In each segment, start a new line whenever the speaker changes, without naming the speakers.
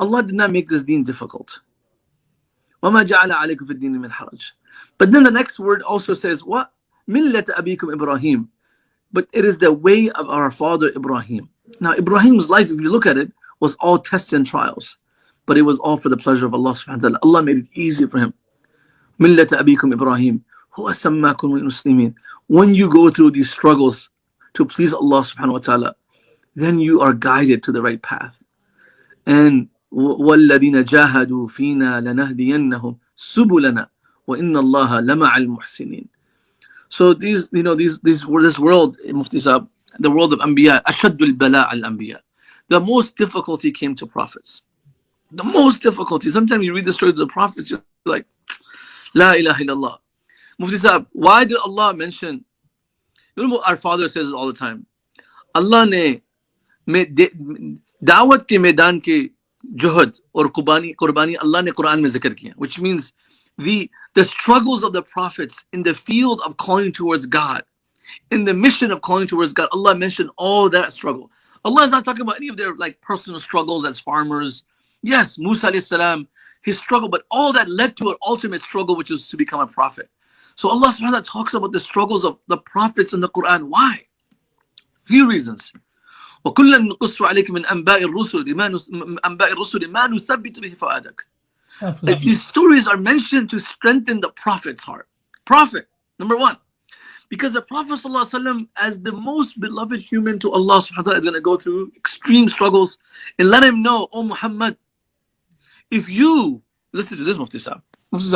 Allah did not make this deen difficult. وَمَا جَعَلَ عَلَيْكُمْ فِي الدِّينِ مِنْ حَرَجٍ. But then the next word also says, what? مِلَّةَ أَبِيكُمْ إِبْرَاهِيمَ. But it is the way of our father Ibrahim. Now Ibrahim's life, if you look at it, was all tests and trials. But it was all for the pleasure of Allah subhanahu wa ta'ala. Allah made it easy for him. مِلَّةَ أَبِيكُمْ إِبْرَاهِيمَ هُوَ سَمَّاكُمْ الْمُسْلِمِينَ. When you go through these struggles to please Allah subhanahu wa ta'ala, then you are guided to the right path. And وَالَّذِينَ جَاهَدُوا فِينَا لَنَهْدِيَنَّهُمْ سُبُلَنَا وَإِنَّ اللَّهَ لَمَعَ الْمُحْسِنِينَ. So this world, Mufti Sahib, the world of Anbiya, أَشَدُّ الْبَلَاءَ الْأَنْبِيَا. The most difficulty came to prophets. The most difficulty. Sometimes you read the stories of the prophets, you're like, La ilaha illallah. Mufti Sahib, why did Allah mention, you know what our father says all the time, Allah ne da'wat ke maidan ke juhad or qurbani Allah ne Quran mein zikr kiya, which means the struggles of the prophets in the field of calling towards God, in the mission of calling towards God, Allah mentioned all that struggle. Allah is not talking about any of their like personal struggles as farmers. Yes, Musa alayhi salam, his struggle, but all that led to an ultimate struggle, which is to become a prophet. So Allah subhanahu wa ta'ala talks about the struggles of the prophets in the Quran. Why? Few reasons. وَكُلًّا نُقُصُّ عَلَيْكَ مِنْ أَنْبَاءِ الرُّسُلِ مَا نُثَبِّتُ بِهِ فُؤَادَكَ. These stories are mentioned to strengthen the prophet's heart. Prophet, number one. Because the Prophet ﷺ, as the most beloved human to Allah subhanahu wa ta'ala, is going to go through extreme struggles, and let him know, oh Muhammad, if you, listen to this, Mufti Sahib, this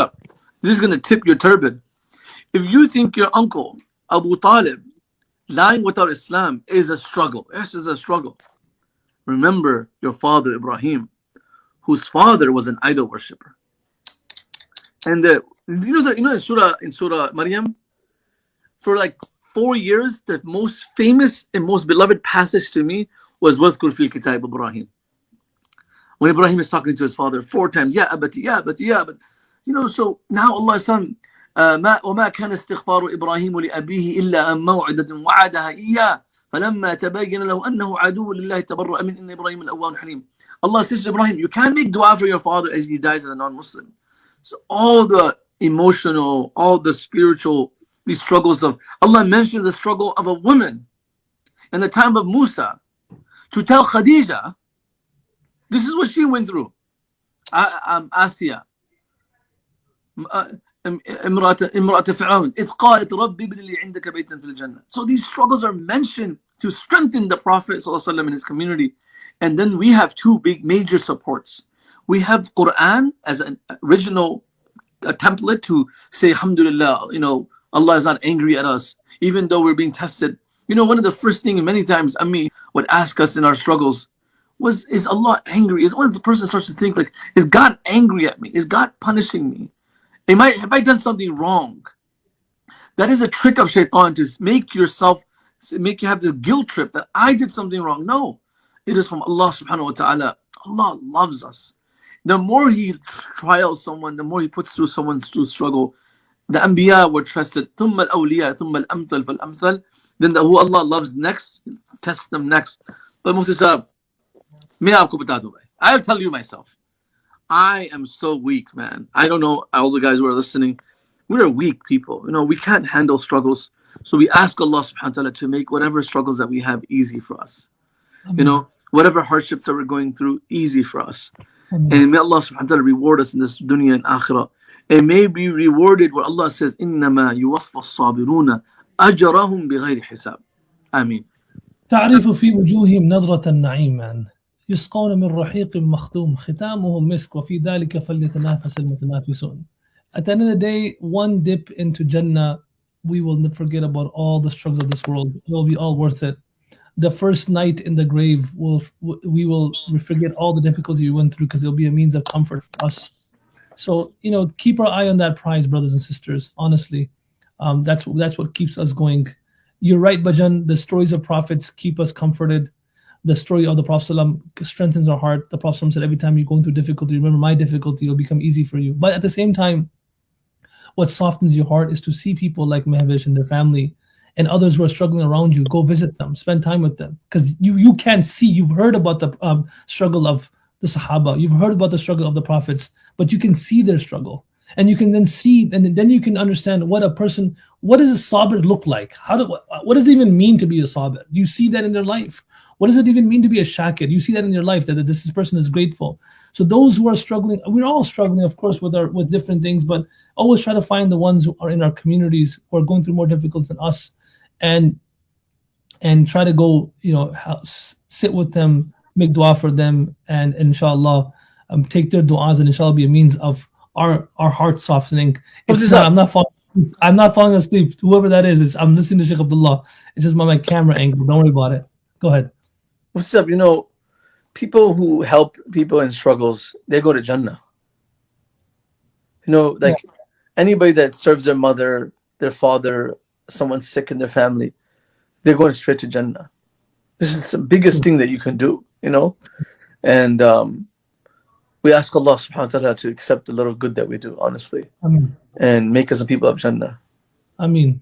is going to tip your turban. If you think your uncle, Abu Talib, lying without Islam is a struggle, yes, it's a struggle. Remember your father Ibrahim, whose father was an idol worshipper. And in Surah Maryam, for like 4 years, the most famous and most beloved passage to me was وَذْكُرْ فِي الْكِتَابِ إِبْرَاهِيمَ. When Ibrahim is talking to his father 4 times, Ya abati, Ya abati, Ya abati. So now Allah is saying, وَمَا كَانَ اسْتِغْفَارُ إِبْرَاهِيمُ لِأَبِيهِ إِلَّا أَن مَّوْعِدَةٍ وَعَدَهَا إِيَّاهُ فَلَمَّا تَبَيَّنَ لَهُ أَنَّهُ عَدُوٌّ لِلَّهِ تَبَرَّأَ مِنْهُ إِنَّ إِبْرَاهِيمَ لَأَوَّاهٌ حَلِيمٌ. Allah says to Ibrahim, you can't make dua for your father as he dies as a non-Muslim. So all the emotional, all the spiritual, these struggles of, Allah mentioned the struggle of a woman in the time of Musa to tell Khadija, this is what she went through. Asya, امرأة فرعون إذ قالت رب ابن لي عندك بيتا في الجنة. So these struggles are mentioned to strengthen the Prophet ﷺ and his community. And then we have two big major supports. We have Quran as an original template to say alhamdulillah, Allah is not angry at us even though we're being tested. One of the first things many times Ammi would ask us in our struggles was, is Allah angry? Is when the person starts to think like, is God angry at me? Is God punishing me? Have I done something wrong? That is a trick of shaitan to make you have this guilt trip that I did something wrong. No, it is from Allah subhanahu wa ta'ala. Allah loves us. The more He trials someone, the more He puts through someone's struggle. The Anbiya were tested. ثُمَّ الْأَوْلِيَا ثُمَّ الْأَمْثَلْ فَالْأَمْثَلْ. Then who Allah loves next, test them next. But Mufti Sahib, I'll tell you myself, I am so weak, man. I don't know, all the guys who are listening, we're weak people. We can't handle struggles. So we ask Allah subhanahu wa ta'ala to make whatever struggles that we have easy for us. Whatever hardships that we're going through, easy for us. And may Allah subhanahu wa ta'ala reward us in this dunya and akhirah. And may be rewarded where Allah says, إِنَّمَا يُوَفَّى الصَّابِرُونَ أَجْرَهُمْ بِغَيْرِ حِسَابٍ. Ameen.
تعرف في وجوههم نظرة النعيم يسقون من رحيق مختوم ختامه مسك وفي ذلك فليتنافس المتنافسون. At the end of the day, one dip into Jannah, we will not forget about all the struggles of this world. It will be all worth it. The first night in the grave, we will forget all the difficulties we went through because it will be a means of comfort for us. So, keep our eye on that prize, brothers and sisters. Honestly, that's what keeps us going. You're right, Bajan. The stories of prophets keep us comforted. The story of the Prophet ﷺ strengthens our heart. The Prophet ﷺ said, every time you're going through difficulty, remember my difficulty, it'll become easy for you. But at the same time, what softens your heart is to see people like Mehvish and their family and others who are struggling around you. Go visit them, spend time with them. Because you can't see, you've heard about the struggle of the Sahaba, you've heard about the struggle of the Prophets, but you can see their struggle. And you can then see, and then you can understand what a person, what does a sabir look like? What does it even mean to be a sabir? You see that in their life. What does it even mean to be a shakir? You see that in your life, that this person is grateful. So those who are struggling, we're all struggling, of course, with different things, but always try to find the ones who are in our communities who are going through more difficulties than us, and try to go, sit with them, make dua for them, and inshallah, take their du'as, and inshallah be a means of our heart softening. It's not. I'm not falling asleep. Whoever that is, I'm listening to Sheikh Abdullah. It's just my camera angle. Don't worry about it. Go ahead.
What's up? People who help people in struggles, they go to Jannah. Anybody that serves their mother, their father, someone sick in their family, they're going straight to Jannah. This is the biggest thing that you can do, And we ask Allah subhanahu wa ta'ala to accept the little good that we do, honestly.
Ameen.
And make us a people of Jannah.
Ameen.